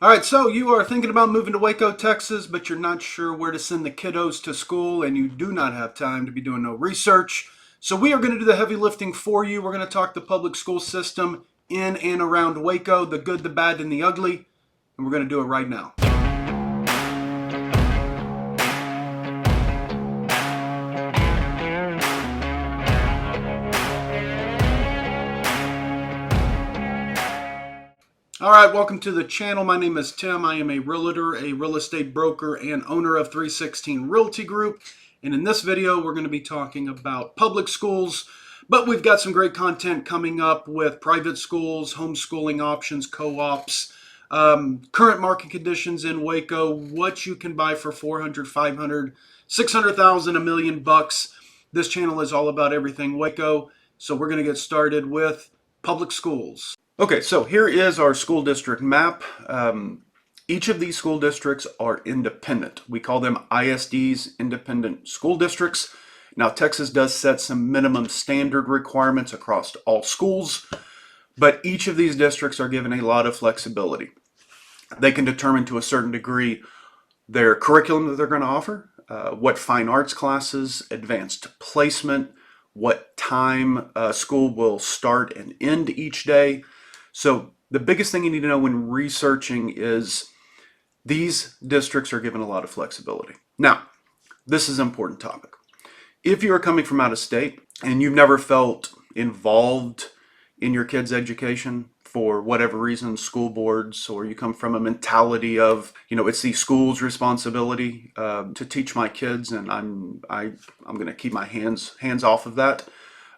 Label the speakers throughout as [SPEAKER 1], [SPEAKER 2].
[SPEAKER 1] All right, so you are thinking about moving to Waco, Texas, but you're not sure where to send the kiddos to school, and you do not have time to be doing no research. So we are going to do the heavy lifting for you. We're going to talk the public school system in and around Waco, the good, the bad, and the ugly, and we're going to do it right now. All right, welcome to the channel. My name is Tim. I am a realtor, a real estate broker, and owner of 316 Realty Group. And in this video, we're going to be talking about public schools, but we've got some great content coming up with private schools, homeschooling options, co-ops, current market conditions in Waco, what you can buy for 400, 500, 600,000, $1 million. This channel is all about everything Waco. So we're going to get started with public schools. Okay, so here is our school district map. Each of these school districts are independent. We call them ISDs, independent school districts. Now, Texas does set some minimum standard requirements across all schools, but each of these districts are given a lot of flexibility. They can determine to a certain degree their curriculum that they're going to offer, what fine arts classes, advanced placement, what time school will start and end each day. So the biggest thing you need to know when researching is these districts are given a lot of flexibility. Now, this is an important topic. If you are coming from out of state and you've never felt involved in your kids' education for whatever reason, school boards, or you come from a mentality of, it's the school's responsibility to teach my kids, and I'm going to keep my hands off of that.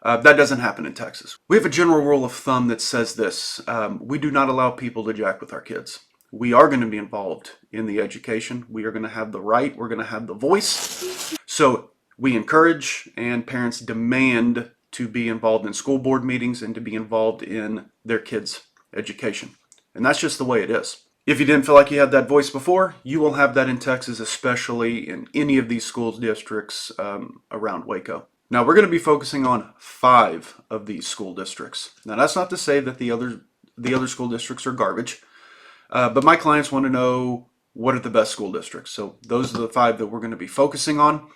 [SPEAKER 1] That doesn't happen in Texas. We have a general rule of thumb that says this. We do not allow people to jack with our kids. We are going to be involved in the education. We are going to have the right. We're going to have the voice. So we encourage and parents demand to be involved in school board meetings and to be involved in their kids' education. And that's just the way it is. If you didn't feel like you had that voice before, you will have that in Texas, especially in any of these school districts around Waco. Now, we're going to be focusing on 5 of these school districts. Now, that's not to say that the other school districts are garbage, but my clients want to know what are the best school districts. So those are the 5 that we're going to be focusing on.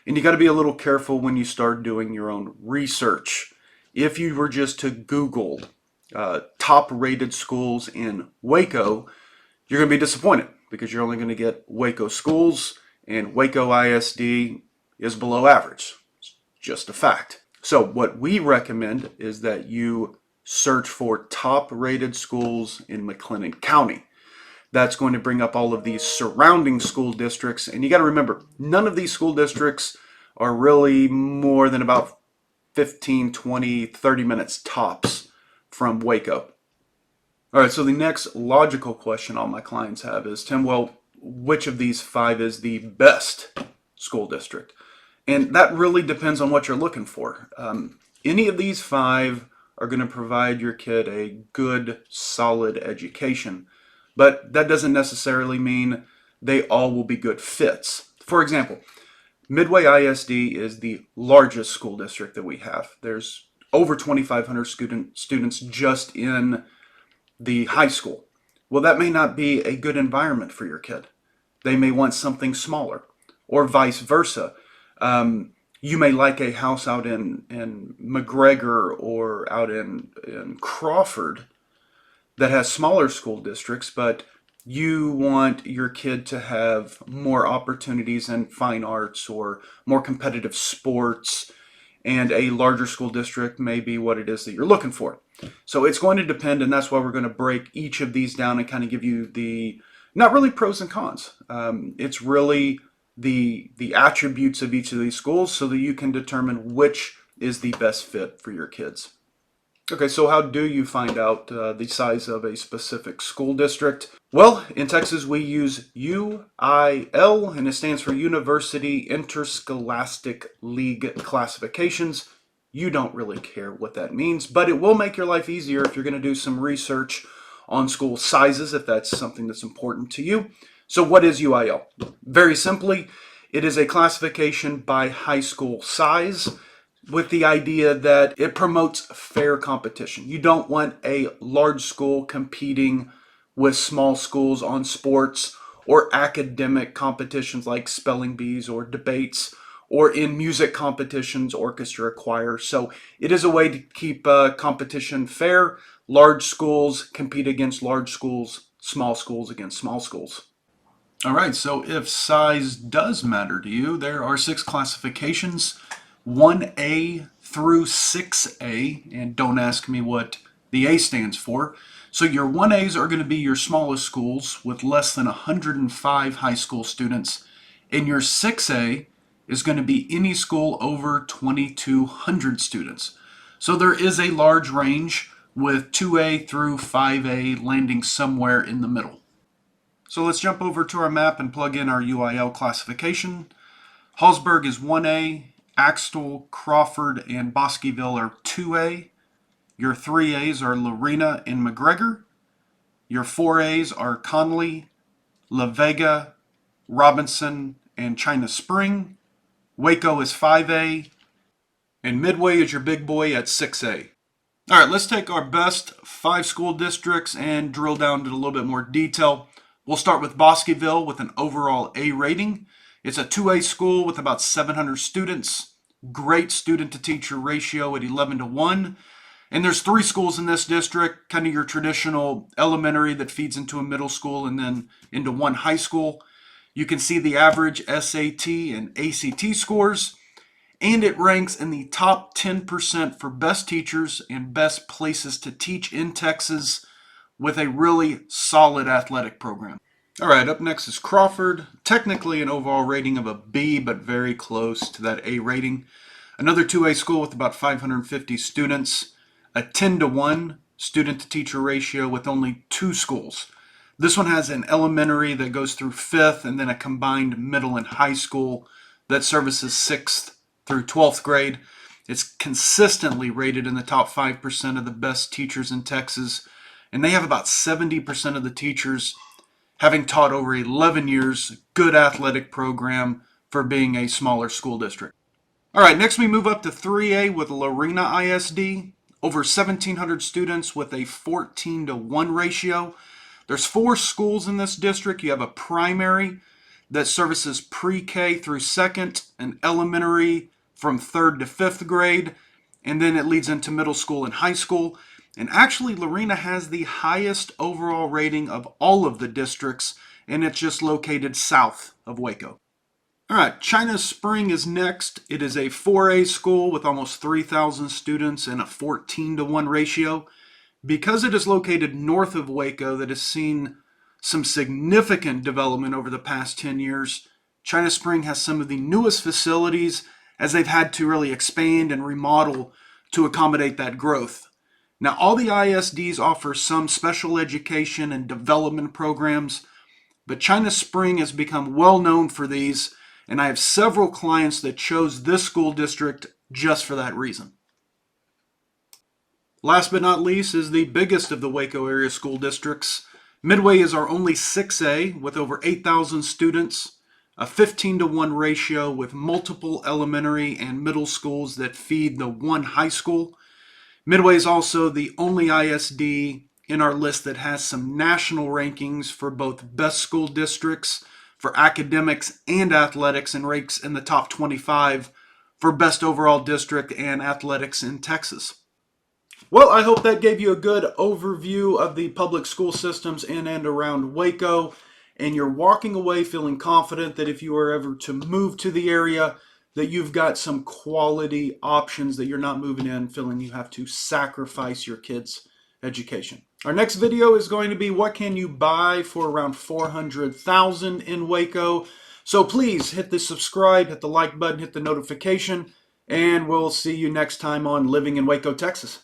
[SPEAKER 1] And you got to be a little careful when you start doing your own research. If you were just to Google top-rated schools in Waco, you're going to be disappointed because you're only going to get Waco schools, and Waco ISD is below average. Just a fact. So what we recommend is that you search for top-rated schools in McLennan County. That's going to bring up all of these surrounding school districts. And you got to remember, none of these school districts are really more than about 15, 20, 30 minutes tops from Waco. All right, so the next logical question all my clients have is, Tim, well, which of these 5 is the best school district? And that really depends on what you're looking for. Any of these 5 are going to provide your kid a good, solid education, but that doesn't necessarily mean they all will be good fits. For example, Midway ISD is the largest school district that we have. There's over 2,500 students just in the high school. Well, that may not be a good environment for your kid. They may want something smaller, or vice versa. You may like a house out in McGregor or out in Crawford that has smaller school districts, but you want your kid to have more opportunities in fine arts or more competitive sports, and a larger school district may be what it is that you're looking for. So it's going to depend, and that's why we're going to break each of these down and kind of give you the, not really pros and cons. It's really the attributes of each of these schools so that you can determine which is the best fit for your kids. Okay, so how do you find out the size of a specific school district? Well, in Texas we use UIL, and it stands for University Interscholastic League Classifications. You don't really care what that means, but it will make your life easier if you're going to do some research on school sizes, if that's something that's important to you. So what is UIL? Very simply, it is a classification by high school size, with the idea that it promotes fair competition. You don't want a large school competing with small schools on sports or academic competitions like spelling bees or debates, or in music competitions, orchestra, choir. So it is a way to keep competition fair. Large schools compete against large schools, small schools against small schools. All right, so if size does matter to you, there are 6 classifications, 1A through 6A, and don't ask me what the A stands for. So your 1As are going to be your smallest schools with less than 105 high school students, and your 6A is going to be any school over 2,200 students. So there is a large range with 2A through 5A landing somewhere in the middle. So let's jump over to our map and plug in our UIL classification. Hallsburg is 1A, Axtell, Crawford, and Bosqueville are 2A. Your 3As are Lorena and McGregor. Your 4As are Conley, La Vega, Robinson, and China Spring. Waco is 5A, and Midway is your big boy at 6A. All right, let's take our best 5 school districts and drill down to a little bit more detail. We'll start with Bosqueville with an overall A rating. It's a 2A school with about 700 students. Great student-to-teacher ratio at 11-1. And there's 3 schools in this district, kind of your traditional elementary that feeds into a middle school and then into one high school. You can see the average SAT and ACT scores, and it ranks in the top 10% for best teachers and best places to teach in Texas, with a really solid athletic program. All right, up next is Crawford. Technically an overall rating of a B, but very close to that A rating. Another 2A school with about 550 students. A 10-1 student-to-teacher ratio with only 2 schools. This one has an elementary that goes through 5th and then a combined middle and high school that services 6th through 12th grade. It's consistently rated in the top 5% of the best teachers in Texas. And they have about 70% of the teachers having taught over 11 years, good athletic program for being a smaller school district. All right, next we move up to 3A with Lorena ISD, over 1,700 students with a 14-1 ratio. There's 4 schools in this district. You have a primary that services pre-K through 2nd, an elementary from 3rd to 5th grade, and then it leads into middle school and high school. And actually, Lorena has the highest overall rating of all of the districts, and it's just located south of Waco. All right, China Spring is next. It is a 4A school with almost 3,000 students and a 14-1 ratio. Because it is located north of Waco, that has seen some significant development over the past 10 years, China Spring has some of the newest facilities as they've had to really expand and remodel to accommodate that growth. Now, all the ISDs offer some special education and development programs, but China Spring has become well known for these, and I have several clients that chose this school district just for that reason. Last but not least is the biggest of the Waco area school districts. Midway is our only 6A with over 8,000 students, a 15-1 ratio with multiple elementary and middle schools that feed the one high school. Midway is also the only ISD in our list that has some national rankings for both best school districts for academics and athletics, and ranks in the top 25 for best overall district and athletics in Texas. Well, I hope that gave you a good overview of the public school systems in and around Waco, and you're walking away feeling confident that if you are ever to move to the area, that you've got some quality options, that you're not moving in feeling you have to sacrifice your kids' education. Our next video is going to be what can you buy for around $400,000 in Waco. So please hit the subscribe, hit the like button, hit the notification, and we'll see you next time on Living in Waco, Texas.